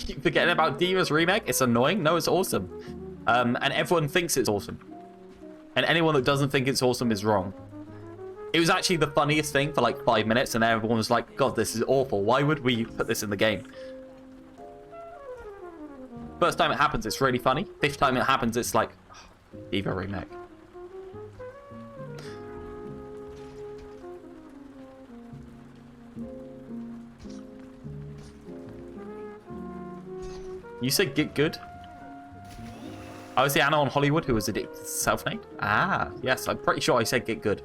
keep forgetting about D.Va's remake. It's annoying. No, it's awesome. And everyone thinks it's awesome. And anyone that doesn't think it's awesome is wrong. It was actually the funniest thing for like 5 minutes, and everyone was like, God, this is awful. Why would we put this in the game? First time it happens, it's really funny. Fifth time it happens, it's like, oh, D.Va remake. You said get good? I was the Anna on Hollywood who was addicted to self-named? Ah, yes, I'm pretty sure I said get good.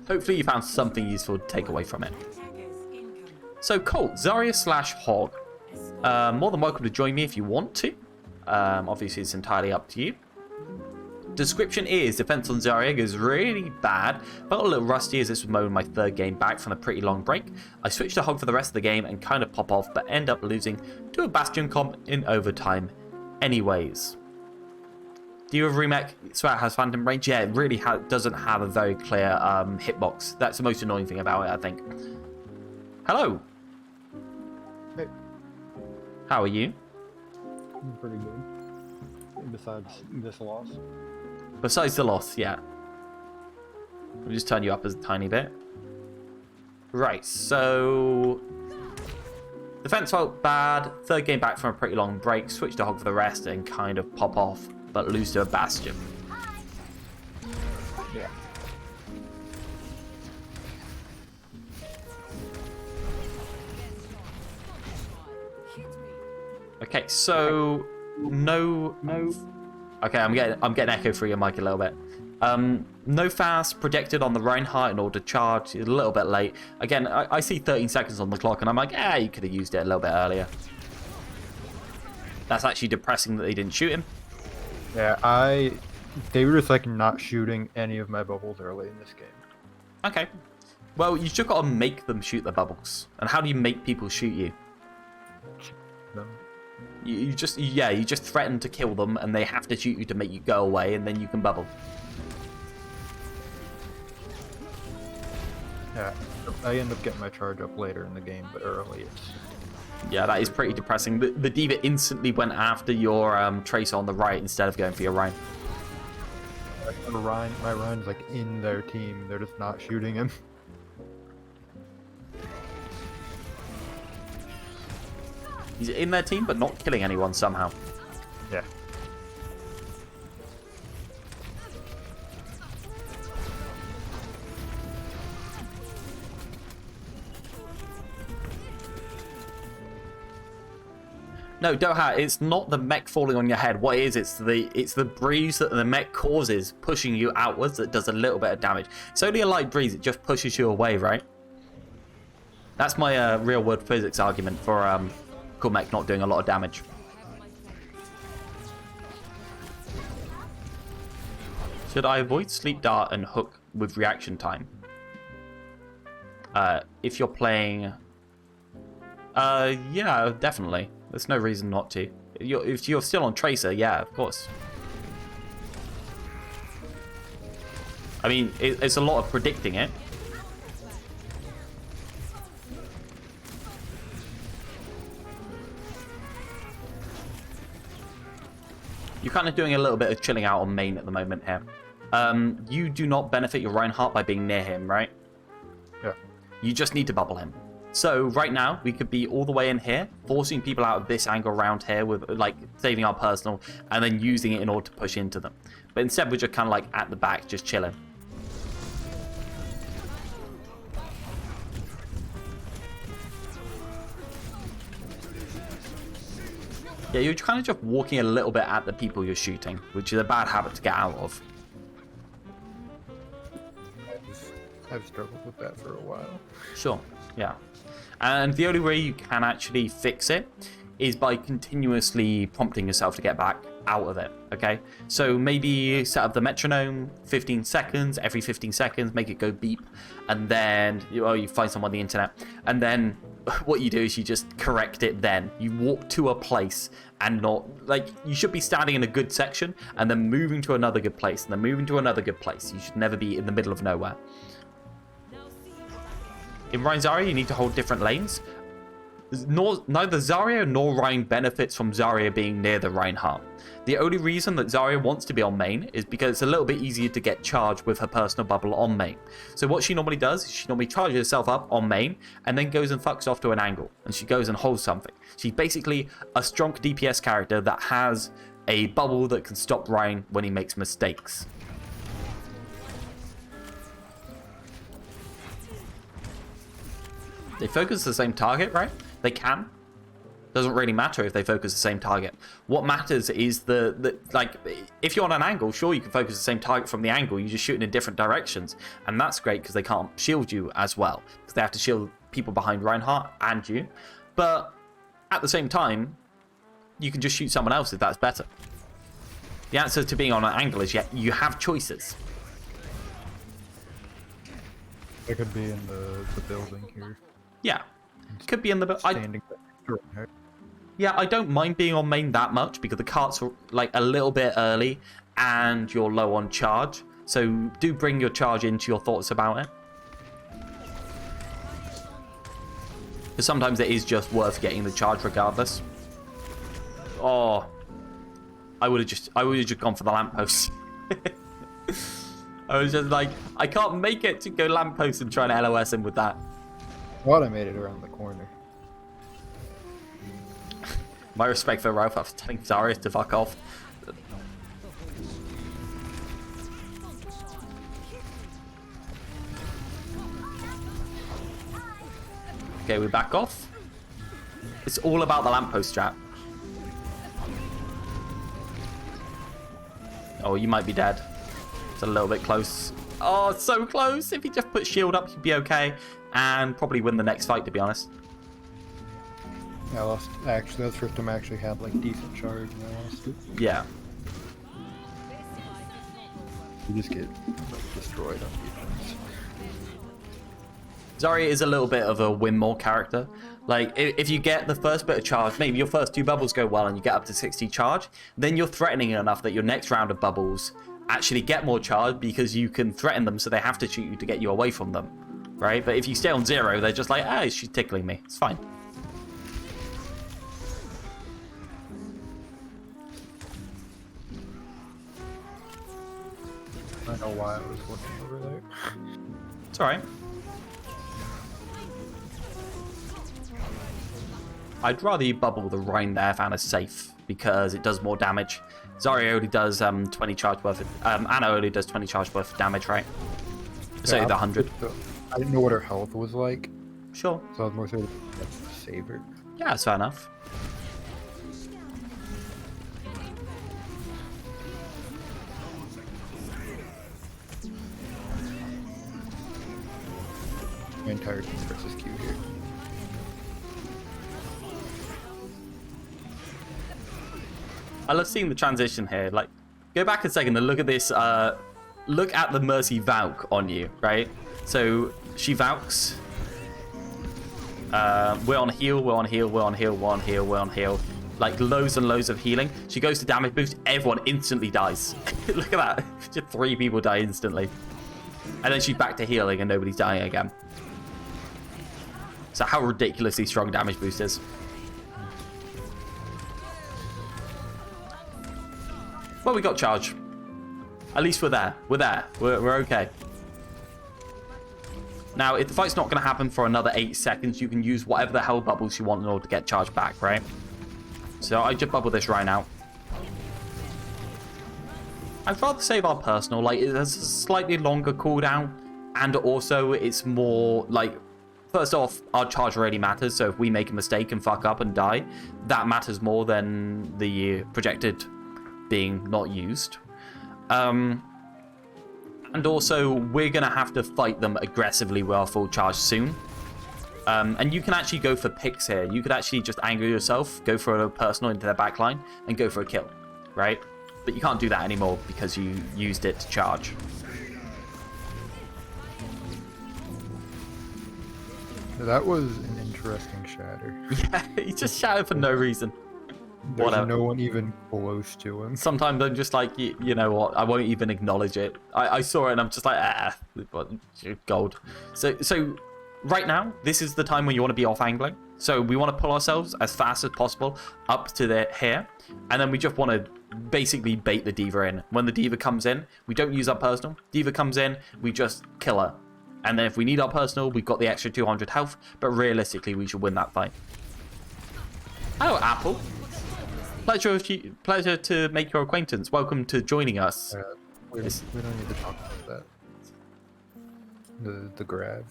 Hopefully you found something useful to take away from it. So, Colt, Zarya / Hog. More than welcome to join me if you want to. Obviously, it's entirely up to you. Description is, defense on Zarya is really bad. Felt a little rusty as this was my third game back from a pretty long break. I switched to Hog for the rest of the game and kind of pop off, but end up losing to a Bastion comp in overtime anyways. Do you have remake? Swear it has phantom range? Yeah, it really doesn't have a very clear hitbox. That's the most annoying thing about it, I think. Hello. Hey. How are you? I'm pretty good. Besides this loss. Besides the loss, yeah. We'll just turn you up as a tiny bit. Right, so... Defense felt bad. Third game back from a pretty long break. Switched to Hog for the rest and kind of pop off, but lose to a Bastion. Yeah. Okay, so... No. Okay, I'm getting echo through your mic a little bit. No fast projected on the Reinhardt in order to charge. A little bit late. Again, I see 13 seconds on the clock, and I'm like, you could have used it a little bit earlier. That's actually depressing that they didn't shoot him. Yeah, they were just like not shooting any of my bubbles early in this game. Okay. Well, you just got to make them shoot the bubbles. And how do you make people shoot you? Them. You just threaten to kill them, and they have to shoot you to make you go away, and then you can bubble. Yeah, I end up getting my charge up later in the game, but early it's... Yeah, that is pretty depressing. The D.Va instantly went after your Tracer on the right instead of going for your Rein. My Rein's like in their team, they're just not shooting him. He's in their team, but not killing anyone somehow. Yeah. No, Doha, it's not the mech falling on your head. What it is, it's the breeze that the mech causes pushing you outwards that does a little bit of damage. It's only a light breeze, it just pushes you away, right? That's my real world physics argument for cool mech not doing a lot of damage. Should I avoid sleep dart and hook with reaction time? If you're playing... yeah, definitely. There's no reason not to. If you're still on Tracer, yeah, of course. I mean, it's a lot of predicting it. You're kind of doing a little bit of chilling out on main at the moment here. You do not benefit your Reinhardt by being near him, right? Yeah. You just need to bubble him. So right now, we could be all the way in here, forcing people out of this angle around here with, like, saving our personal, and then using it in order to push into them. But instead, we're just kind of, like, at the back, just chilling. Yeah, you're kind of just walking a little bit at the people you're shooting, which is a bad habit to get out of. I've struggled with that for a while. Sure, yeah. And the only way you can actually fix it is by continuously prompting yourself to get back out of it, okay? So maybe set up the metronome, 15 seconds, every 15 seconds, make it go beep, and then you find someone on the internet, and then what you do is you just correct it then. You walk to a place and not, like, you should be standing in a good section and then moving to another good place, and then moving to another good place. You should never be in the middle of nowhere. In Zarya, you need to hold different lanes. neither Zarya nor Rein benefits from Zarya being near the Reinhardt. The only reason that Zarya wants to be on main is because it's a little bit easier to get charged with her personal bubble on main. So what she normally does is she normally charges herself up on main and then goes and fucks off to an angle. And she goes and holds something. She's basically a strong DPS character that has a bubble that can stop Rein when he makes mistakes. They focus the same target, right? They can. Doesn't really matter if they focus the same target. What matters is like, if you're on an angle, sure, you can focus the same target from the angle. You're just shooting in different directions. And that's great because they can't shield you as well. Because they have to shield people behind Reinhardt and you. But at the same time, you can just shoot someone else if that's better. The answer to being on an angle is you have choices. It could be in the building here. Yeah. Could be in the building. Yeah, I don't mind being on main that much because the carts are like a little bit early and you're low on charge. So do bring your charge into your thoughts about it. Because sometimes it is just worth getting the charge regardless. Oh, I would have just gone for the lamppost. I was just like, I can't make it to go lamppost and try to LOS him with that. Thought I made it around the corner. My respect for Ralph after telling Zarya to fuck off. Okay, we back off. It's all about the lamppost strat. Oh, you might be dead. It's a little bit close. Oh, so close. If he just put shield up, he'd be okay. And probably win the next fight, to be honest. I lost. Actually, that's the first time I actually had like decent charge and I lost it. Yeah. You just get like, destroyed on defense. Zarya is a little bit of a win more character. Like, if you get the first bit of charge, maybe your first 2 bubbles go well and you get up to 60 charge, then you're threatening enough that your next round of bubbles actually get more charge because you can threaten them so they have to shoot you to get you away from them. Right? But if you stay on 0, they're just like, ah, she's tickling me. It's fine. I don't know why I was looking over there. It's alright. I'd rather you bubble the Rein there found as safe because it does more damage. Zarya only does 20 charge worth of, Anna only does 20 charge worth of damage, right? So Yeah, the 100. I didn't know what her health was like, Sure. so I was more sort of save her. Yeah, that's fair enough. My entire team versus Q here. I love seeing the transition here. Like, go back a second and look at this. Look at the Mercy Valk on you, right? So she Valks. We're on heal, we're on heal, we're on heal, we're on heal, we're on heal. Like loads and loads of healing. She goes to damage boost, everyone instantly dies. Look at that. Just 3 people die instantly. And then she's back to healing and nobody's dying again. So how ridiculously strong damage boost is. Well, we got charge. At least we're there. We're there. We're okay. Now, if the fight's not going to happen for another 8 seconds, you can use whatever the hell bubbles you want in order to get charge back, right? So I just bubble this right now. I'd rather save our personal. Like, it has a slightly longer cooldown. And also, it's more, like... First off, our charge really matters. So if we make a mistake and fuck up and die, that matters more than the projected being not used. And also, we're going to have to fight them aggressively with our full charge soon. And you can actually go for picks here. You could actually just anger yourself, go for a personal into their backline, and go for a kill, right? But you can't do that anymore because you used it to charge. That was an interesting shatter. Yeah, he just shattered for no reason. There's Whatever. no one even close to him. Sometimes I'm just like, you know what, I won't even acknowledge it. I saw it and I'm just like, gold. So right now, this is the time when you want to be off angling. So we want to pull ourselves as fast as possible up to here. And then we just want to basically bait the D.Va in. When the D.Va comes in, we don't use our personal. D.Va comes in, we just kill her. And then if we need our personal, we've got the extra 200 health. But realistically, we should win that fight. Hello, Apple. Pleasure to make your acquaintance. Welcome to joining us. We don't need to talk about that. The grab.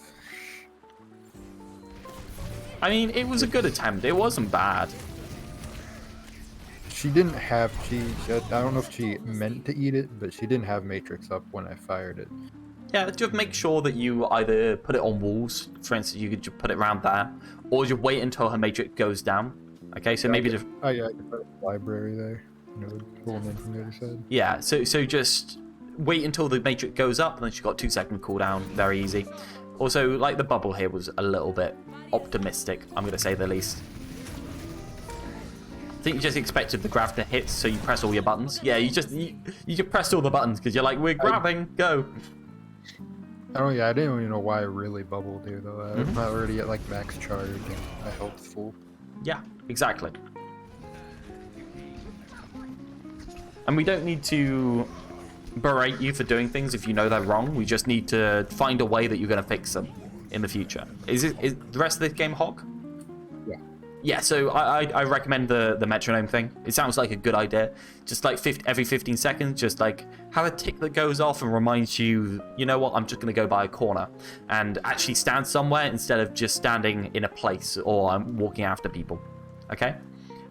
I mean, it was a good attempt. It wasn't bad. She didn't have, I don't know if she meant to eat it, but she didn't have Matrix up when I fired it. Yeah, just make sure that you either put it on walls. For instance, you could just put it around there. Or just wait until her Matrix goes down. Okay, so maybe just... Oh yeah, I could put a library there. You know, pull them in from the other side. Yeah, so just wait until the Matrix goes up, and then she's got 2-second cooldown. Very easy. Also, like, the bubble here was a little bit optimistic, I'm going to say the least. I think you just expected the grab to hit, so you press all your buttons. Yeah, you just pressed all the buttons because you're like, we're grabbing, go. Oh yeah, I didn't even know why I really bubbled here though. I'm already at like max charge and my health's full. Yeah, exactly. And we don't need to berate you for doing things if you know they're wrong. We just need to find a way that you're going to fix them in the future. Is the rest of this game hog? Yeah. Yeah, so I recommend the metronome thing. It sounds like a good idea. Just like every 15 seconds, just like have a tick that goes off and reminds you, you know what, I'm just going to go by a corner. And actually stand somewhere instead of just standing in a place or walking after people. Okay?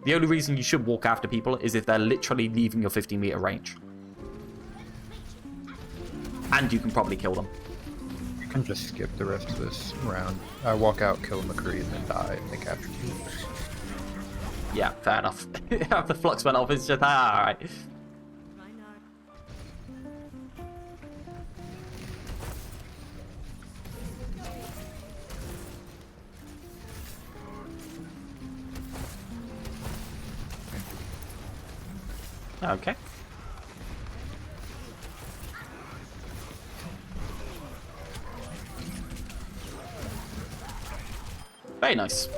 The only reason you should walk after people is if they're literally leaving your 15-meter range. And you can probably kill them. You can just skip the rest of this round. I walk out, kill McCree, and then die, and they capture you. Yeah, fair enough. If the flux went off, it's just, alright. Okay. Very nice.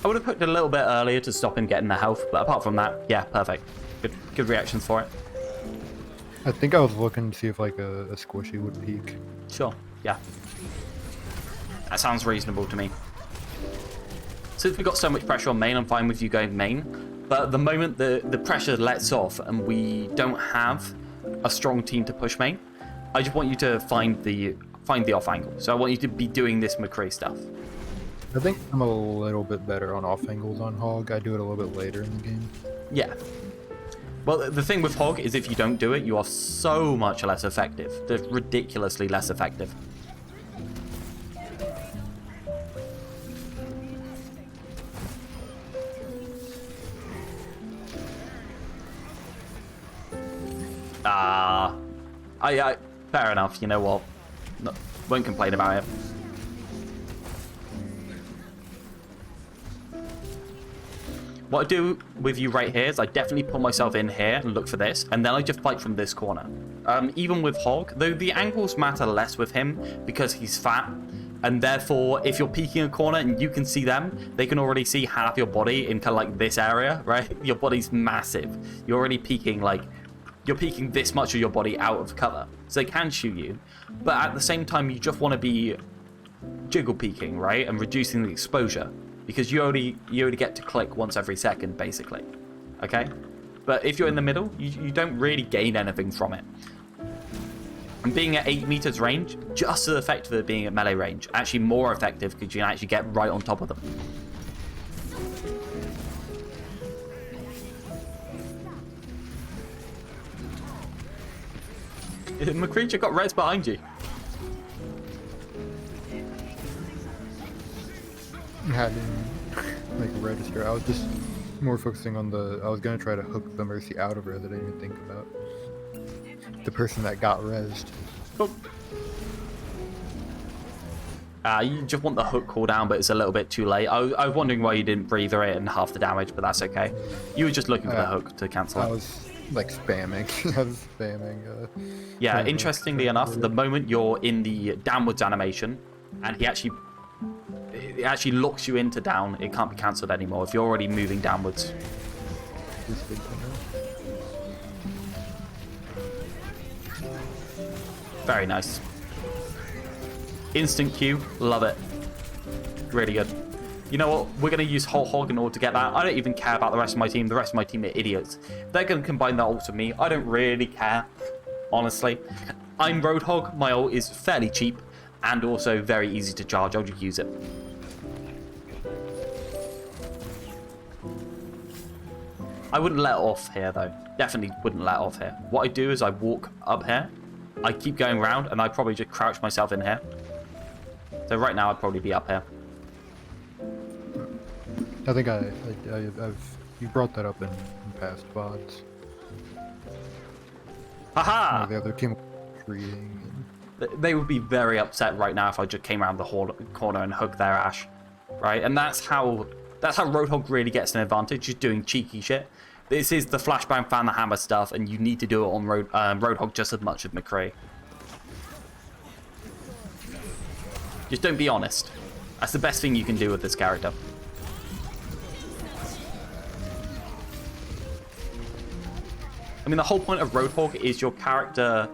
I would have hooked it a little bit earlier to stop him getting the health, but apart from that, yeah, perfect. Good reactions for it. I think I was looking to see if like a squishy would peek. Sure, yeah. That sounds reasonable to me. Since we got so much pressure on main, I'm fine with you going main. But the moment the pressure lets off and we don't have a strong team to push main, I just want you to find the off angle. So I want you to be doing this McCree stuff. I think I'm a little bit better on off angles on Hog. I do it a little bit later in the game. Yeah. Well, the thing with Hog is if you don't do it, you are so much less effective. They're ridiculously less effective. Fair enough. You know what? No, won't complain about it. What I do with you right here is I definitely pull myself in here and look for this, and then I just fight from this corner. Even with Hog, though the angles matter less with him because he's fat, and therefore if you're peeking a corner and you can see them, they can already see half your body in kind of like this area, right? Your body's massive. You're already peeking like, you're peeking this much of your body out of cover. So they can shoot you, but at the same time you just want to be jiggle peeking, right? And reducing the exposure. Because you only get to click once every second, basically. Okay? But if you're in the middle, you don't really gain anything from it. And being at 8 meters range, just as effective as being at melee range. Actually more effective because you can actually get right on top of them. McCreature got res behind you. Hadn't like register. I was just more focusing on I was gonna try to hook the Mercy out of her that I didn't even think about. The person that got rezzed. Cool. You just want the hook cooldown, but it's a little bit too late. I was wondering why you didn't breather it and half the damage, but that's okay. You were just looking for the hook to cancel it. I was like spamming. I was spamming. Yeah, interestingly enough, the moment you're in the downwards animation, and he actually it actually locks you into down. It can't be cancelled anymore if you're already moving downwards. Just good to know. Very nice. Instant Q, love it. Really good. You know what? We're going to use Whole Hog in order to get that. I don't even care about the rest of my team. The rest of my team are idiots. They're going to combine their ult with me. I don't really care, honestly. I'm Roadhog. My ult is fairly cheap and also very easy to charge. I'll just use it. I wouldn't let off here, though. Definitely wouldn't let off here. What I do is I walk up here. I keep going around, and I probably just crouch myself in here. So right now, I'd probably be up here. I think I've you brought that up in past VODs. Haha! The other team treating. They would be very upset right now if I just came around the corner and hugged their ash, right? And that's how Roadhog really gets an advantage, just doing cheeky shit. This is the flashbang fan the hammer stuff, and you need to do it on Roadhog just as much as McCree. Just don't be honest. That's the best thing you can do with this character. I mean, the whole point of Roadhog is your character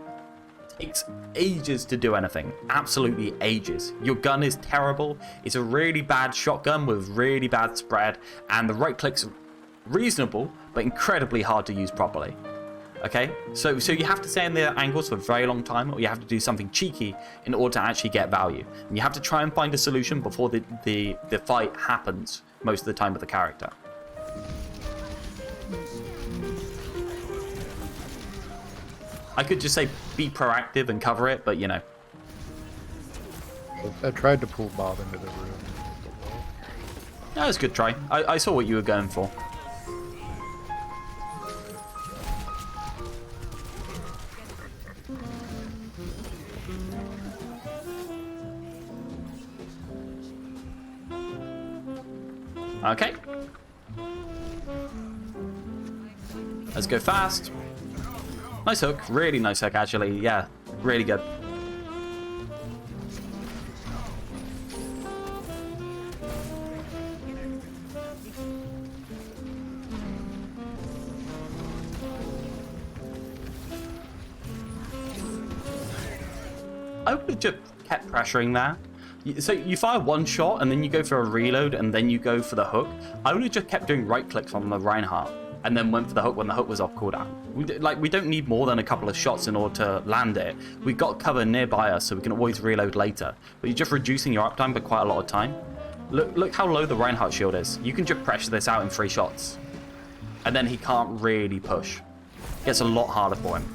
takes ages to do anything. Absolutely ages. Your gun is terrible. It's a really bad shotgun with really bad spread, and the right click's reasonable, but incredibly hard to use properly. Okay? So you have to stay in the angles for a very long time, or you have to do something cheeky in order to actually get value. And you have to try and find a solution before the fight happens most of the time with the character. I could just say be proactive and cover it, but you know. I tried to pull Bob into the room. That was a good try. I saw what you were going for. Okay. Let's go fast. Nice hook. Really nice hook, actually. Yeah, really good. I would have just kept pressuring there. So you fire one shot and then you go for a reload and then you go for the hook. I would have just kept doing right clicks on the Reinhardt and then went for the hook when the hook was off cooldown. We don't need more than a couple of shots in order to land it. We've got cover nearby us so we can always reload later. But you're just reducing your uptime by quite a lot of time. Look how low the Reinhardt shield is. You can just pressure this out in 3 shots. And then he can't really push. It gets a lot harder for him.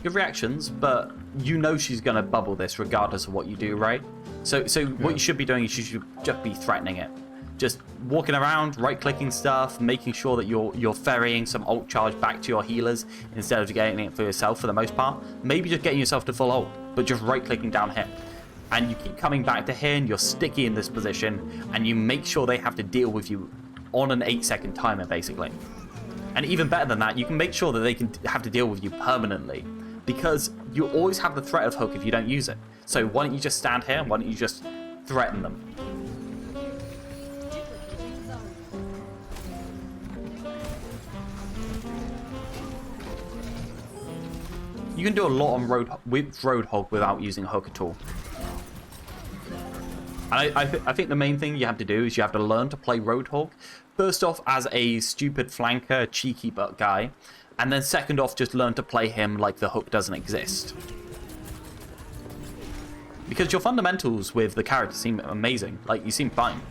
Good reactions, but you know she's going to bubble this regardless of what you do, right? So what you should be doing is you should just be threatening it. Just walking around, right-clicking stuff, making sure that you're ferrying some ult charge back to your healers instead of getting it for yourself for the most part. Maybe just getting yourself to full ult, but just right-clicking down here. And you keep coming back to here and you're sticky in this position and you make sure they have to deal with you on an 8-second timer, basically. And even better than that, you can make sure that they can have to deal with you permanently. Because you always have the threat of hook if you don't use it. So why don't you just stand here and why don't you just threaten them? You can do a lot on Roadhog without using hook at all. And I think the main thing you have to do is you have to learn to play Roadhog. First off, as a stupid flanker, cheeky butt guy. And then second off, just learn to play him like the hook doesn't exist. Because your fundamentals with the character seem amazing. Like, you seem fine.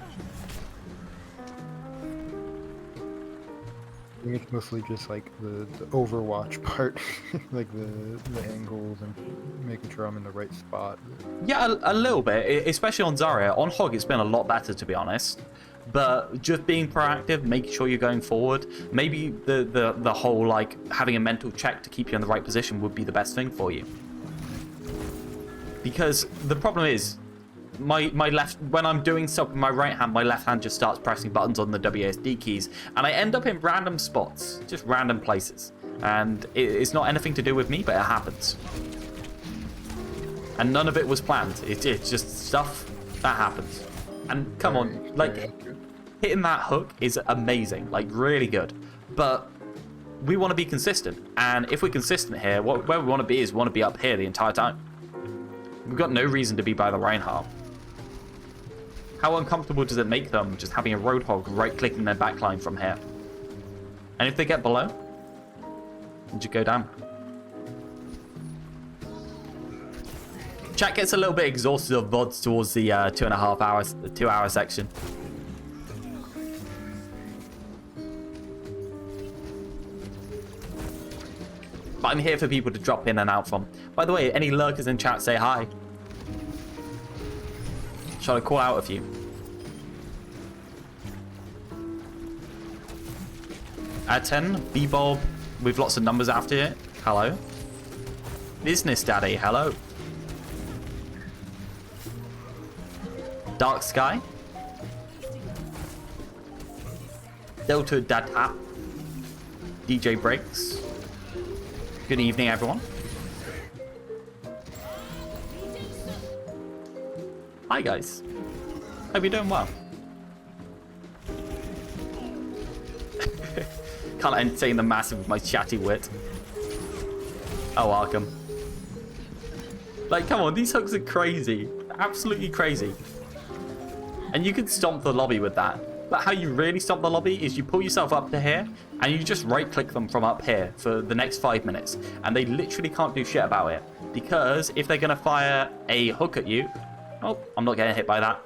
I think it's mostly just like the Overwatch part. Like the angles and making sure I'm in the right spot. Yeah, a little bit. Especially on Zarya. On Hog, it's been a lot better, to be honest. But just being proactive, making sure you're going forward, maybe the whole, like, having a mental check to keep you in the right position would be the best thing for you. Because the problem is, my left, when I'm doing stuff with my right hand, my left hand just starts pressing buttons on the WSD keys, and I end up in random spots, just random places. And it's not anything to do with me, but it happens. And none of it was planned. It's just stuff that happens. And come on, like, hitting that hook is amazing, like really good. But we want to be consistent, and if we're consistent here, where we want to be is we want to be up here the entire time. We've got no reason to be by the Reinhardt. How uncomfortable does it make them just having a Roadhog right-clicking their backline from here? And if they get below, then just go down. Chat gets a little bit exhausted of VODs towards the 2.5 hours, the 2-hour section. But I'm here for people to drop in and out from. By the way, any lurkers in chat, say hi. Shall I call out a few? At 10, B-Bob with lots of numbers after it. Hello. Business Daddy, hello. Dark Sky. Delta Data. DJ Breaks. Good evening, everyone. Hi, guys. Hope you're doing well. Can't entertain the massive with my chatty wit. Oh, Arkham. Like, come on, these hooks are crazy. Absolutely crazy. And you can stomp the lobby with that. But how you really stomp the lobby is you pull yourself up to here, and you just right-click them from up here for the next 5 minutes. And they literally can't do shit about it. Because if they're going to fire a hook at you... Oh, I'm not getting hit by that.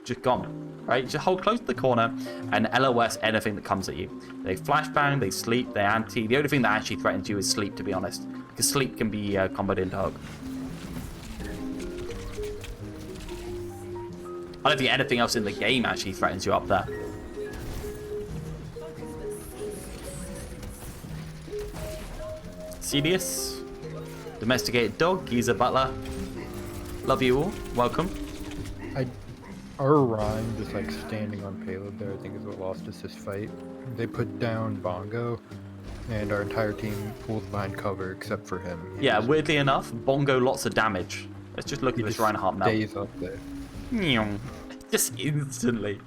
Just gone. Right? Just hold close to the corner and LOS anything that comes at you. They flashbang, they sleep, they anti. The only thing that actually threatens you is sleep, to be honest. Because sleep can be comboed into hook. I don't think anything else in the game actually threatens you up there. Cedius. Domesticated dog. Geezer Butler. Love you all. Welcome. Our Rhyme just like standing on payload there, I think is what lost us this fight. They put down Bongo, and our entire team pulled behind cover except for him. Yeah, weirdly enough, Bongo lots of damage. Let's just look at this Reinhardt now. Stays up there. Just instantly.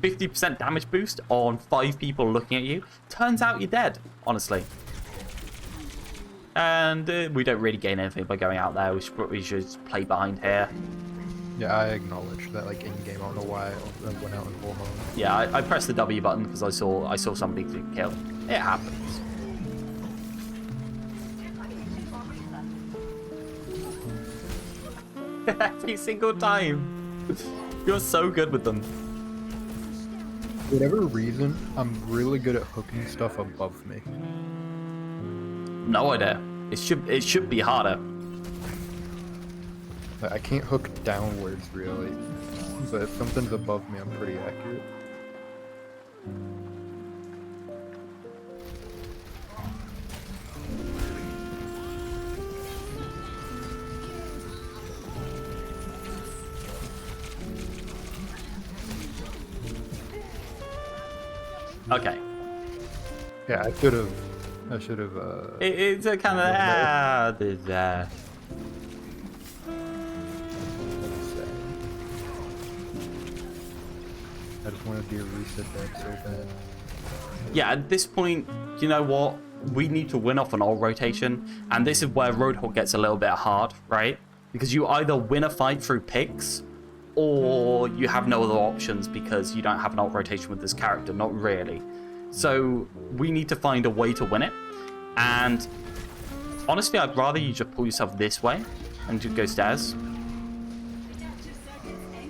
50% damage boost on 5 people looking at you. Turns out you're dead, honestly. And we don't really gain anything by going out there. We should play behind here. Yeah, I acknowledge that, like, in-game, I don't know why I went out in full home. Yeah, I pressed the W button because I saw somebody to kill. It happens. Every single time. You're so good with them. For whatever reason, I'm really good at hooking stuff above me. No idea. It should be harder. I can't hook downwards, really. But if something's above me, I'm pretty accurate. Okay. Yeah, I should have. It's a kind of I just want to do a reset that so bad. Yeah, at this point, you know what? We need to win off an ult rotation, and this is where Roadhog gets a little bit hard, right? Because you either win a fight through picks, or you have no other options because you don't have an ult rotation with this character. Not really. So we need to find a way to win it. And honestly, I'd rather you just pull yourself this way and just go stairs.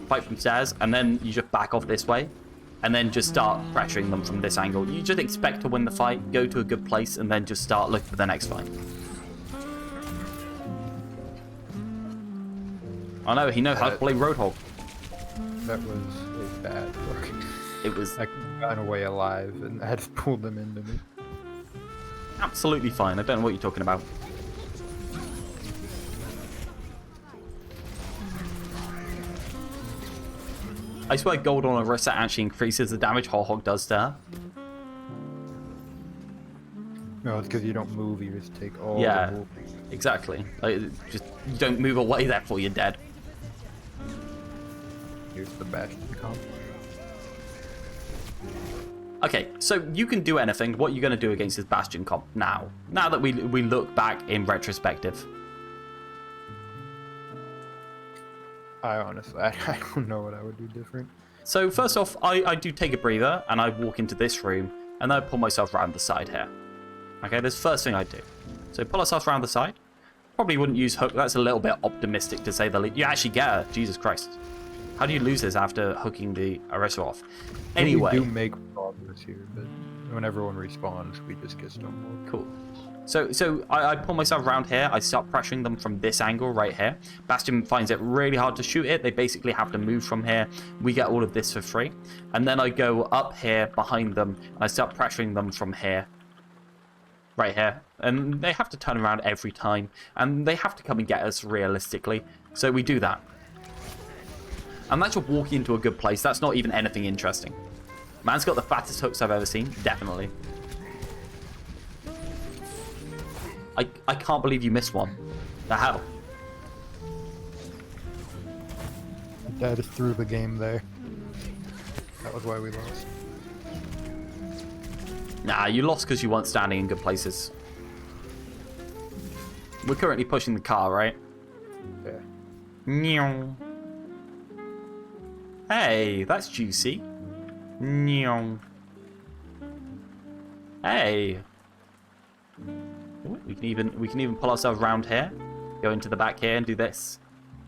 Fight from stairs, and then you just back off this way, and then just start pressuring them from this angle. You just expect to win the fight, go to a good place, and then just start looking for the next fight. I know, he knows how to play Roadhog. That was a bad look. It was... I got away alive, and I had to pull them into me. Absolutely fine. I don't know what you're talking about. I swear gold on Orisa actually increases the damage Hog does to her. No, it's because you don't move, you just take all Yeah, the move. exactly. Like, just you don't move away, therefore you're dead. Here's the Bastion comp. Okay, so you can do anything. What are you going to do against this Bastion comp now? Now that we look back in retrospective. I honestly, I don't know what I would do different. So first off, I do take a breather and I walk into this room and then I pull myself around the side here. Okay, that's the first thing I do. So pull ourselves around the side. Probably wouldn't use hook. That's a little bit optimistic to say the least. You actually get her. Jesus Christ. How do you lose this after hooking the Orisa off? Anyway. We do make progress here, but when everyone respawns, we just get stonewalled. Cool. So I pull myself around here. I start pressuring them from this angle right here. Bastion finds it really hard to shoot it. They basically have to move from here. We get all of this for free. And then I go up here behind them. And I start pressuring them from here. Right here. And they have to turn around every time. And they have to come and get us realistically. So we do that. And that's just walking into a good place. That's not even anything interesting. Man's got the fattest hooks I've ever seen. Definitely. I can't believe you missed one. The hell? Dad just threw the game there. That was why we lost. Nah, you lost because you weren't standing in good places. We're currently pushing the car, right? Yeah. Meow. Hey, that's juicy. Meow. Hey. Ooh, we can even pull ourselves around here. Go into the back here and do this.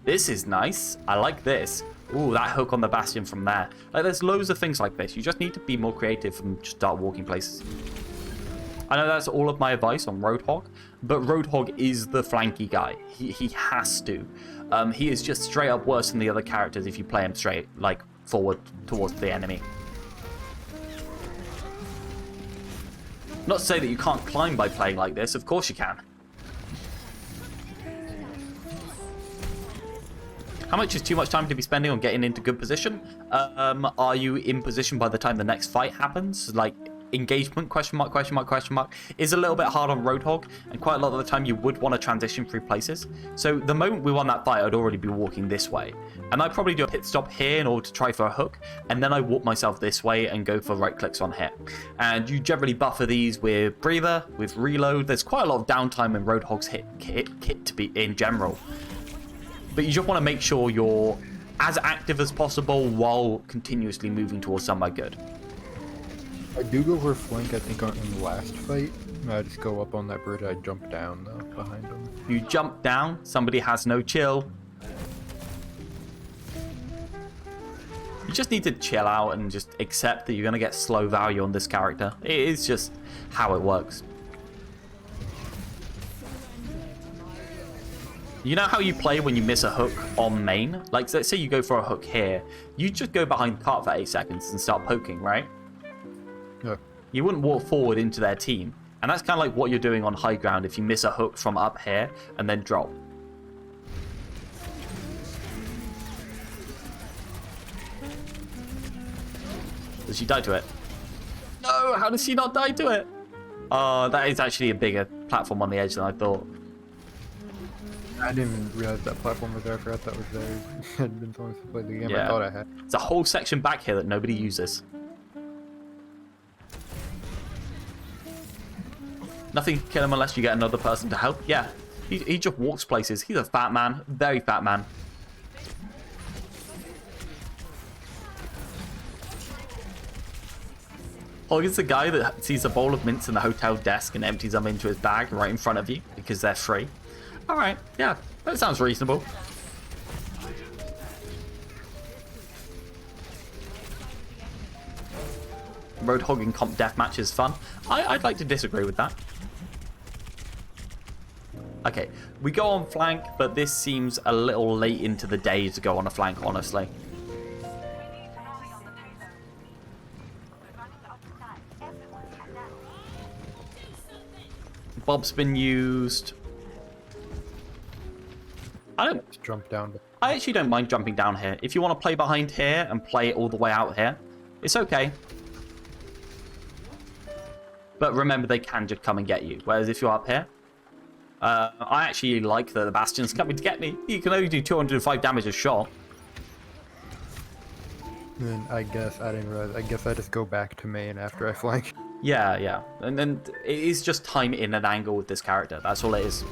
This is nice. I like this. Ooh, that hook on the Bastion from there. Like, there's loads of things like this. You just need to be more creative and just start walking places. I know that's all of my advice on Roadhog, but Roadhog is the flanky guy. He has to. He is just straight up worse than the other characters if you play him straight, like, forward towards the enemy. Not to say that you can't climb by playing like this. Of course you can. How much is too much time to be spending on getting into good position? Are you in position by the time the next fight happens? Like, engagement, question mark, question mark, question mark, is a little bit hard on Roadhog, and quite a lot of the time you would want to transition through places. So the moment we won that fight, I'd already be walking this way. And I'd probably do a pit stop here in order to try for a hook, and then I walk myself this way and go for right clicks on here. And you generally buffer these with breather, with reload. There's quite a lot of downtime in Roadhog's kit to be in general. But you just want to make sure you're as active as possible while continuously moving towards somewhere good. I do go for a flank, I think, in the last fight. I just go up on that bridge, I jump down, though, behind them. You jump down, somebody has no chill. You just need to chill out and just accept that you're going to get slow value on this character. It is just how it works. You know how you play when you miss a hook on main? Like, let's say you go for a hook here. You just go behind the cart for 8 seconds and start poking, right? Yeah. You wouldn't walk forward into their team. And that's kind of like what you're doing on high ground if you miss a hook from up here and then drop. Does she die to it? No, how does she not die to it? That is actually a bigger platform on the edge than I thought. I didn't even realize that platform was there. I forgot that was there. I had been so much to play the game. Yeah. I thought I had. There's a whole section back here that nobody uses. Nothing can kill him unless you get another person to help. Yeah, he just walks places. He's a fat man. Very fat man. Hog is the guy that sees a bowl of mints in the hotel desk and empties them into his bag right in front of you because they're free. Alright, yeah, that sounds reasonable. Roadhog and comp deathmatch is fun. I'd like to disagree with that. Okay, we go on flank, but this seems a little late into the day to go on a flank, honestly. Bob's been used. I don't. Just jump down. I actually don't mind jumping down here. If you want to play behind here and play it all the way out here, it's okay. But remember, they can just come and get you. Whereas if you're up here, I actually like the Bastion's coming to get me. You can only do 205 damage a shot. And then I guess I didn't realize. I guess I just go back to main after I flank. Yeah, yeah. And then it is just time in an angle with this character. That's all it is.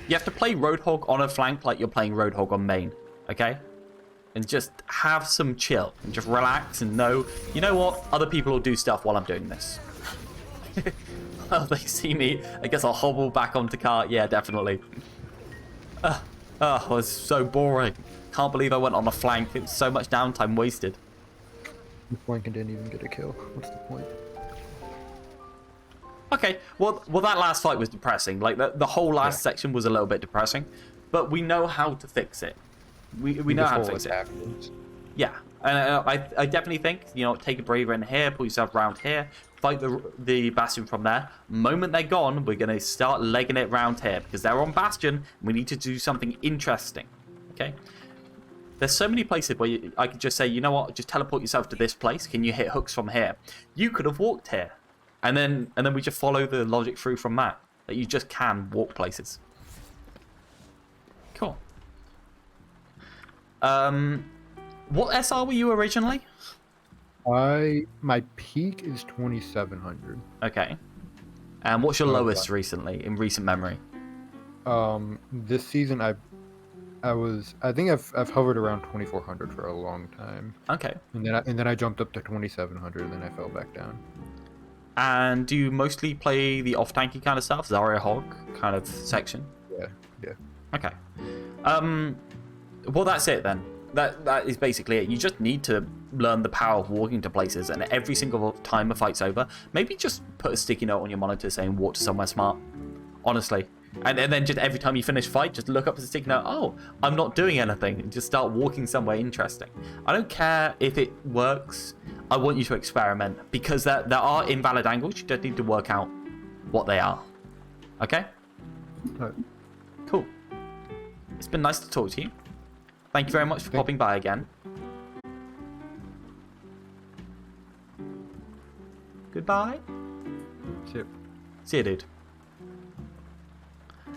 You have to play Roadhog on a flank like you're playing Roadhog on main, okay? And just have some chill and just relax and know, you know what? Other people will do stuff while I'm doing this. Oh, they see me. I guess I'll hobble back onto cart. Yeah, definitely. Oh, it was so boring. Can't believe I went on a flank. It was so much downtime wasted. The flanking didn't even get a kill. What's the point? Okay, well, that last fight was depressing. Like, the whole last section was a little bit depressing. But we know how to fix it. We know how to fix it. Afterwards. Yeah, and I definitely think, you know, take a breather in here, pull yourself around here, fight the Bastion from there. Moment they're gone, we're going to start legging it around here. Because they're on Bastion, and we need to do something interesting. Okay? There's so many places where I could just say, you know what, just teleport yourself to this place. Can you hit hooks from here? You could have walked here. And then we just follow the logic through from that. That you just can walk places. Cool. What SR were you originally? My peak is 2700. Okay. And what's your lowest recently, in recent memory? This season I think I've hovered around 2400 for a long time. Okay. And then I jumped up to 2700 and then I fell back down. And do you mostly play the off-tanky kind of stuff, Zarya Hog kind of section? Yeah. Okay. Well, that's it then. That is basically it. You just need to learn the power of walking to places, and every single time a fight's over, maybe just put a sticky note on your monitor saying walk to somewhere smart. Honestly. And then just every time you finish a fight, just look up at the sticky note, oh, I'm not doing anything, and just start walking somewhere interesting. I don't care if it works. I want you to experiment, because there are invalid angles. You just need to work out what they are. Okay? Right. Cool. It's been nice to talk to you. Thank you very much for popping by again. Goodbye. See ya. See you, dude.